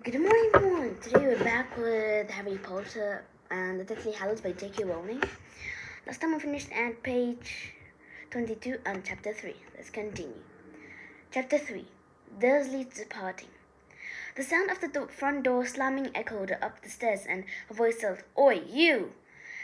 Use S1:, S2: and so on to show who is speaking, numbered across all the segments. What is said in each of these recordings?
S1: Good morning, everyone. Today we're back with Harry Potter and the Deathly Hallows by J.K. Rowling. Last time we finished at page 22 on chapter 3. Let's continue. Chapter 3. Dursley's Departing. The sound of the front door slamming echoed up the stairs, and a voice yelled, "Oi, you!"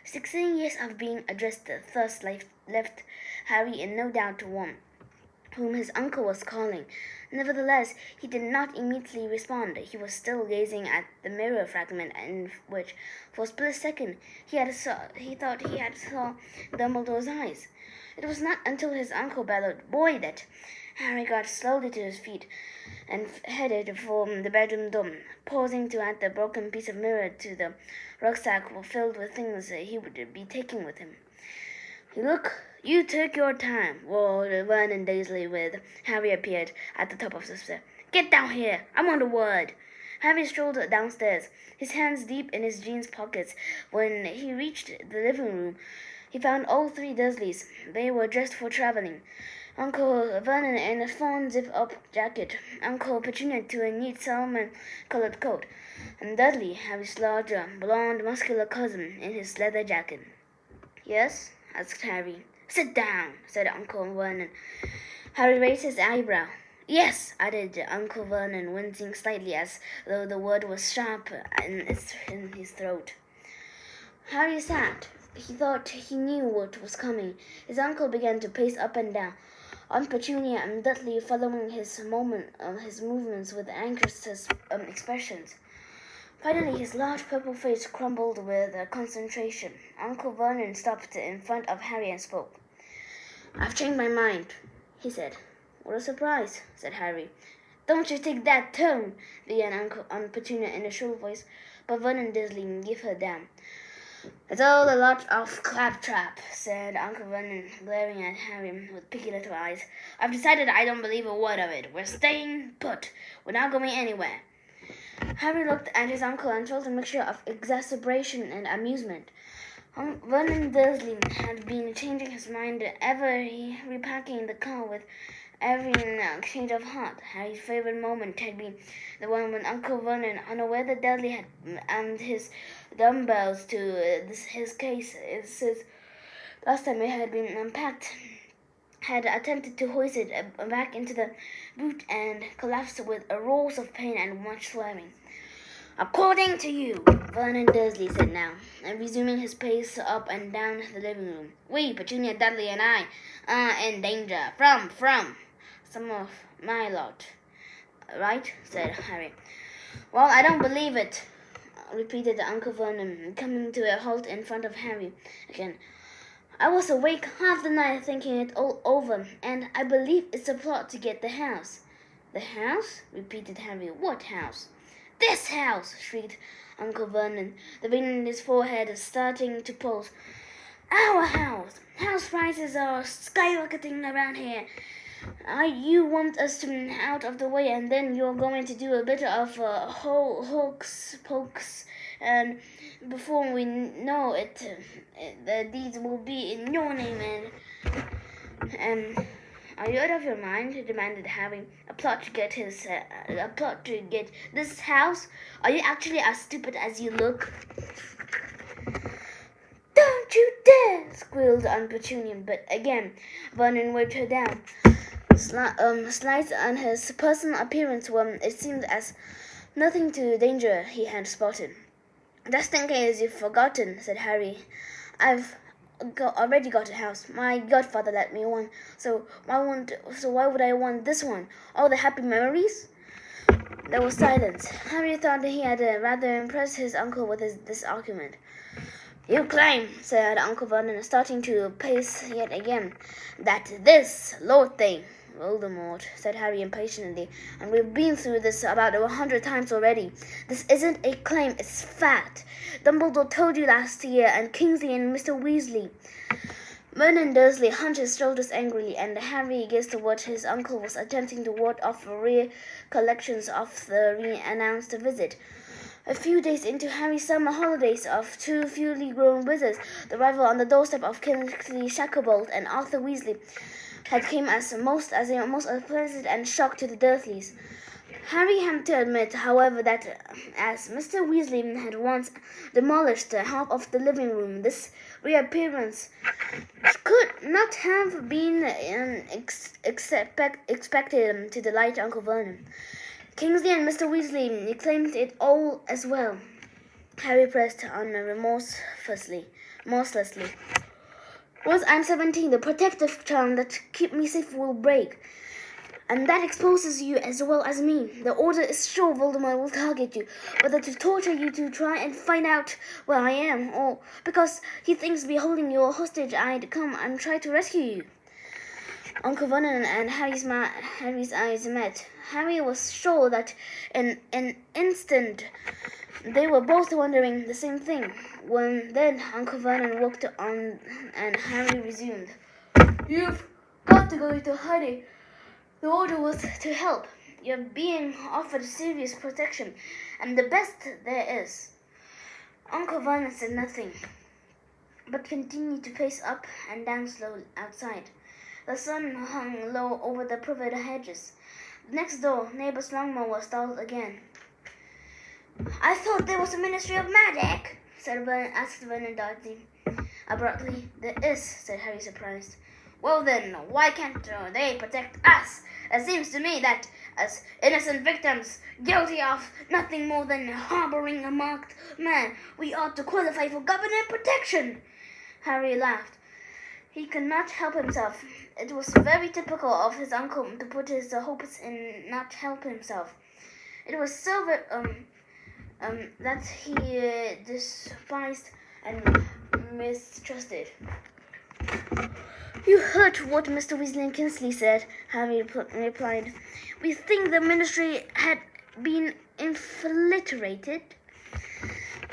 S1: 16 years of being addressed thus left Harry in no doubt to one whom his uncle was calling. Nevertheless, he did not immediately respond. He was still gazing at the mirror fragment in which, for a split second, he thought he had saw Dumbledore's eyes. It was not until his uncle bellowed, "Boy!" that Harry got slowly to his feet and headed for the bedroom door, pausing to add the broken piece of mirror to the rucksack filled with things he would be taking with him. "Look, you took your time," roared Vernon Dursley when Harry appeared at the top of the stairs. "Get down here! I want a word." Harry strolled downstairs, his hands deep in his jeans pockets. When he reached the living room, he found all three Dursleys. They were dressed for traveling. Uncle Vernon in a fawn zip-up jacket, Uncle Petunia to a neat salmon-colored coat, and Dudley, Harry's larger, blonde, muscular cousin, in his leather jacket. "Yes?" asked Harry. "Sit down," said Uncle Vernon. Harry raised his eyebrow. "Yes," added Uncle Vernon, wincing slightly as though the word was sharp in his throat. Harry sat. He thought he knew what was coming. His uncle began to pace up and down, Aunt Petunia and Dudley following his movements with anxious expressions. Finally, his large purple face crumbled with concentration. Uncle Vernon stopped in front of Harry and spoke. "I've changed my mind," he said. "What a surprise," said Harry. "Don't you take that tone," began Aunt Petunia in a shrill voice, but Vernon Dursley gave her down. "It's all a lot of claptrap," said Uncle Vernon, glaring at Harry with picky little eyes. "I've decided I don't believe a word of it. We're staying put. We're not going anywhere." Harry looked at his uncle and felt a mixture of exasperation and amusement. Vernon Dursley had been changing his mind ever, repacking the car with every change of heart. Harry's favorite moment had been the one when Uncle Vernon, unaware that Dudley had added his dumbbells to his case, since last time it had been unpacked, had attempted to hoist it back into the boot and collapsed with roars of pain and much swearing. "According to you," Vernon Dursley said now, and resuming his pace up and down the living room, "we, Petunia, Dudley, and I, are in danger from some of my lot." "Right," said Harry. "Well, I don't believe it," repeated Uncle Vernon, coming to a halt in front of Harry again. "I was awake half the night thinking it all over, and I believe it's a plot to get the house." "The house?" repeated Harry. "What house?" "This house!" shrieked Uncle Vernon, the vein in his forehead starting to pulse. "Our house! House prices are skyrocketing around here. You want us to out of the way, and then you're going to do a bit of hocus pocus, and before we know it, the deeds will be in your name, and are you out of your mind?" demanded Harry. A plot to get this house? Are you actually as stupid as you look?" "Don't you dare!" squealed Aunt Petunia, but again Vernon waved her down. Slights on his personal appearance were, it seemed, as nothing to danger he had spotted. "Just in case you've forgotten," said Harry, "I've already got a house. My godfather let me one. So why would I want this one? All the happy memories?" There was silence. Harry thought he had rather impressed his uncle with this argument. "You claim," said Uncle Vernon, starting to pace yet again, "that this Lord thing—" "Voldemort," said Harry impatiently, "and we've been through this about 100 times already. This isn't a claim, it's fact. Dumbledore told you last year, and Kingsley and Mr. Weasley." Vernon Dursley hunched his shoulders angrily, and Harry guessed what his uncle was attempting to ward off recollections of the re-announced visit. A few days into Harry's summer holidays of two fully grown wizards, the arrival on the doorstep of Kingsley Shacklebolt and Arthur Weasley had come as a most unpleasant and shock to the Dursleys. Harry had to admit, however, that as Mr. Weasley had once demolished half of the living room, this reappearance could not have been expected to delight Uncle Vernon. Kingsley and Mr. Weasley claimed it all as well. Harry pressed on remorselessly. Was I'm 17, the protective charm that keep me safe will break. And that exposes you as well as me. The Order is sure Voldemort will target you, whether to torture you to try and find out where I am, or because he thinks be holding you hostage I'd come and try to rescue you. Uncle Vernon and Harry's eyes met. Harry was sure that in an instant they were both wondering the same thing. Then Uncle Vernon walked on and Harry resumed. You've got to go into hiding. The order was to help. You're being offered serious protection, and the best there is. Uncle Vernon said nothing, but continued to pace up and down slowly outside. The sun hung low over the privet hedges. Next door, neighbor Longmore was startled again. I thought there was a Ministry of Magic, asked Vernon Darcy. Abruptly. There is, said Harry, surprised. Well then, why can't they protect us? It seems to me that, as innocent victims, guilty of nothing more than harboring a marked man, we ought to qualify for government protection. Harry laughed. He could not help himself. It was very typical of his uncle to put his hopes in not help himself. It was so that he despised and mistrusted. You heard what Mr. Weasley and Kingsley said, Harry replied. We think the ministry had been infiltrated.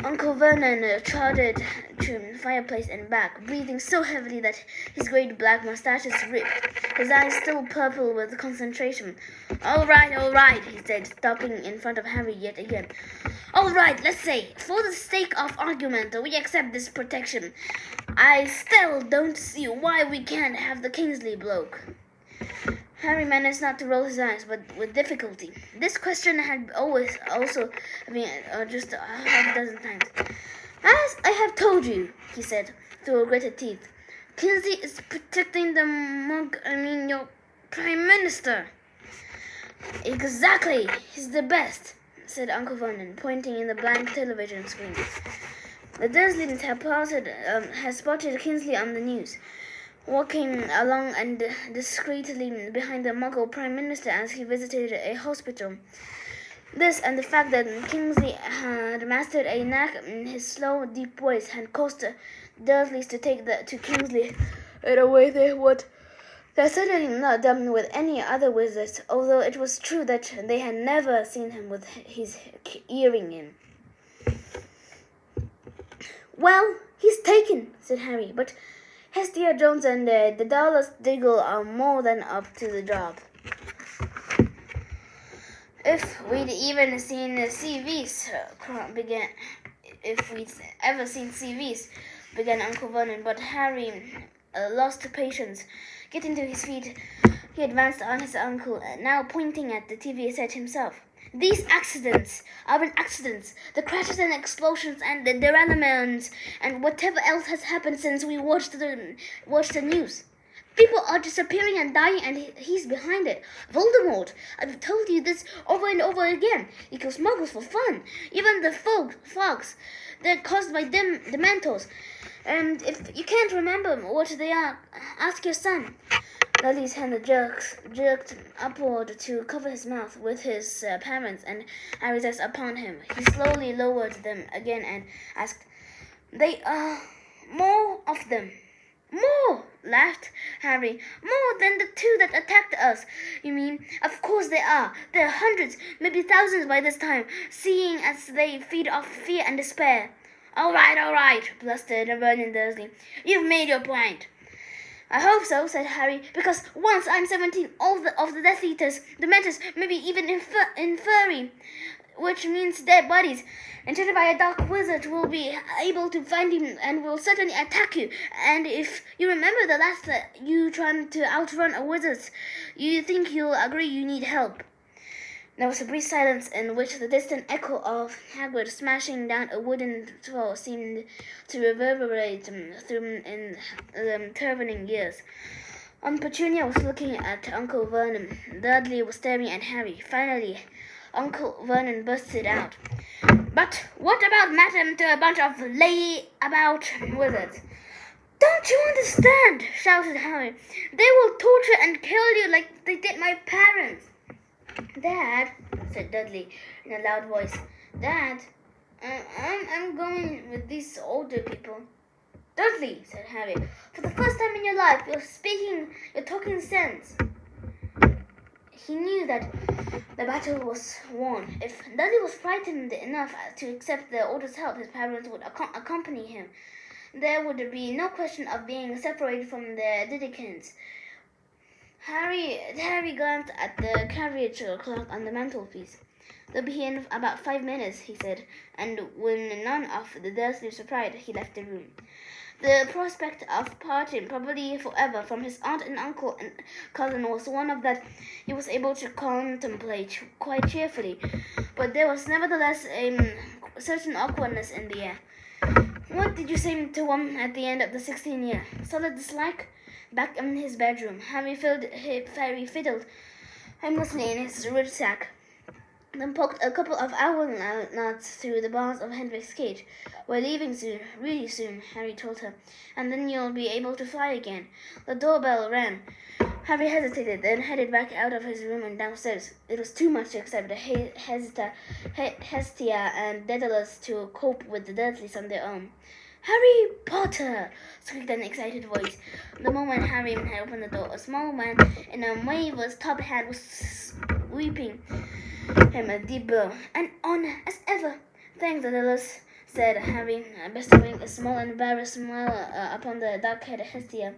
S1: Uncle Vernon trotted to the fireplace and back, breathing so heavily that his great black mustaches ripped, his eyes still purple with concentration. All right, he said, stopping in front of Harry yet again. All right, let's say, for the sake of argument, we accept this protection. I still don't see why we can't have the Kingsley bloke. Harry managed not to roll his eyes, but with difficulty. This question had also been just half a dozen times. As I have told you, he said through gritted teeth, Kingsley is protecting your Prime Minister. Exactly, he's the best, said Uncle Vernon, pointing in the blank television screen. The Dursleys had spotted Kingsley on the news, walking along and discreetly behind the Muggle Prime Minister as he visited a hospital. This and the fact that Kingsley had mastered a knack in his slow, deep voice had caused the Dursleys to take to Kingsley in a way they would. They're certainly not done with any other wizards, although it was true that they had never seen him with his earring in. Well, he's taken, said Harry, but Hestia Jones and the Dallas Diggle are more than up to the job. If we'd ever seen CVs, began Uncle Vernon, but Harry lost patience. Getting to his feet, he advanced on his uncle, now pointing at the TV set himself. These accidents aren't accidents. The crashes and explosions and the derailments and whatever else has happened since we watched the news. People are disappearing and dying, and he's behind it. Voldemort. I've told you this over and over again. He kills muggles for fun. Even the fogs. They're caused by Dementors. And if you can't remember what they are, ask your son. Dudley's hand jerked upward to cover his mouth with his parents, and Harry's eyes upon him. He slowly lowered them again and asked, They are more of them. More, laughed Harry. More than the two that attacked us, you mean? Of course there are. There are hundreds, maybe thousands by this time, seeing as they feed off fear and despair. All right, blustered Vernon Dursley. You've made your point. I hope so, said Harry, because once I'm 17, all of the Death Eaters, Dementors, maybe even inferi, which means dead bodies, intended by a dark wizard, will be able to find him and will certainly attack you. And if you remember the last you trying to outrun a wizard, you think you'll agree you need help. There was a brief silence in which the distant echo of Hagrid smashing down a wooden floor seemed to reverberate through in the turning years. Aunt Petunia was looking at Uncle Vernon. Dudley was staring at Harry. Finally, Uncle Vernon bursted out. "But what about Madame to a bunch of lay-about wizards?" "Don't you understand?" shouted Harry. "They will torture and kill you like they did my parents." "Dad," said Dudley in a loud voice. "Dad, I'm going with these older people." "Dudley," said Harry, "for the first time in your life, you're talking sense." He knew that the battle was won. If Dudley was frightened enough to accept the order's help, his parents would accompany him. There would be no question of being separated from the Didikins. Harry glanced at the carriage clock on the mantelpiece. "They'll be here in about 5 minutes," he said, and when none of the Dursleys replied, he left the room. The prospect of parting, probably forever, from his aunt and uncle and cousin was one of that he was able to contemplate quite cheerfully, but there was nevertheless a certain awkwardness in the air. "What did you say to one at the end of the 16th year?" "Solid dislike?" Back in his bedroom, Harry fiddled aimlessly in his rucksack, then poked a couple of owl nuts through the bars of Hedwig's cage. "We're leaving soon, really soon," Harry told her, "and then you'll be able to fly again." The doorbell rang. Harry hesitated, then headed back out of his room and downstairs. It was too much to accept Hestia and Daedalus to cope with the Dursleys on their own. "Harry Potter!" squeaked an excited voice. The moment Harry had opened the door, a small man in a waver's top hat was sweeping him a deep blow. "And on as ever!" "Thanks, Daedalus," said Harry, bestowing a small embarrassed smile upon the dark-haired Hestia.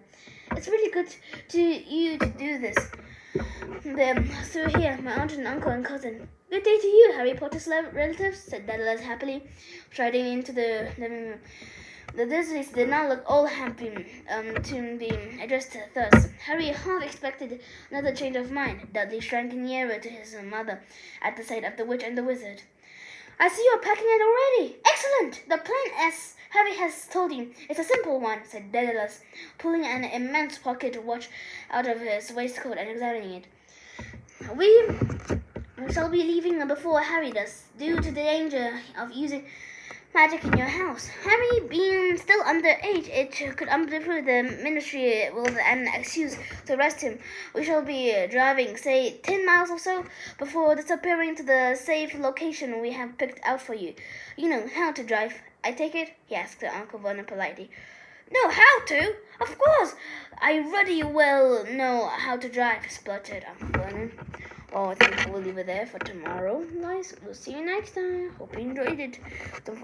S1: "It's really good to you to do this. They're through here, my aunt and uncle and cousin." "Good day to you, Harry Potter's relatives," said Daedalus happily, striding into the living room. The Dursleys did not look all happy to be addressed thus. Harry half expected another change of mind. Dudley shrank nearer to his mother at the sight of the witch and the wizard. "I see you're packing it already. Excellent! The plan, as Harry has told you, is a simple one," said Daedalus, pulling an immense pocket watch out of his waistcoat and examining it. "We shall be leaving before Harry does, due to the danger of using magic in your house. Harry being still underage, it could prove the ministry will an excuse to arrest him. We shall be driving, say, 10 miles or so before disappearing to the safe location we have picked out for you. You know how to drive, I take it?" he asked Uncle Vernon politely. "Know how to? Of course, I ruddy well know how to drive," spluttered Uncle Vernon. "Oh, I think we'll leave it there for tomorrow, guys. We'll see you next time. Hope you enjoyed it. Don't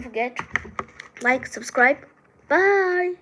S1: forget, like, subscribe. Bye.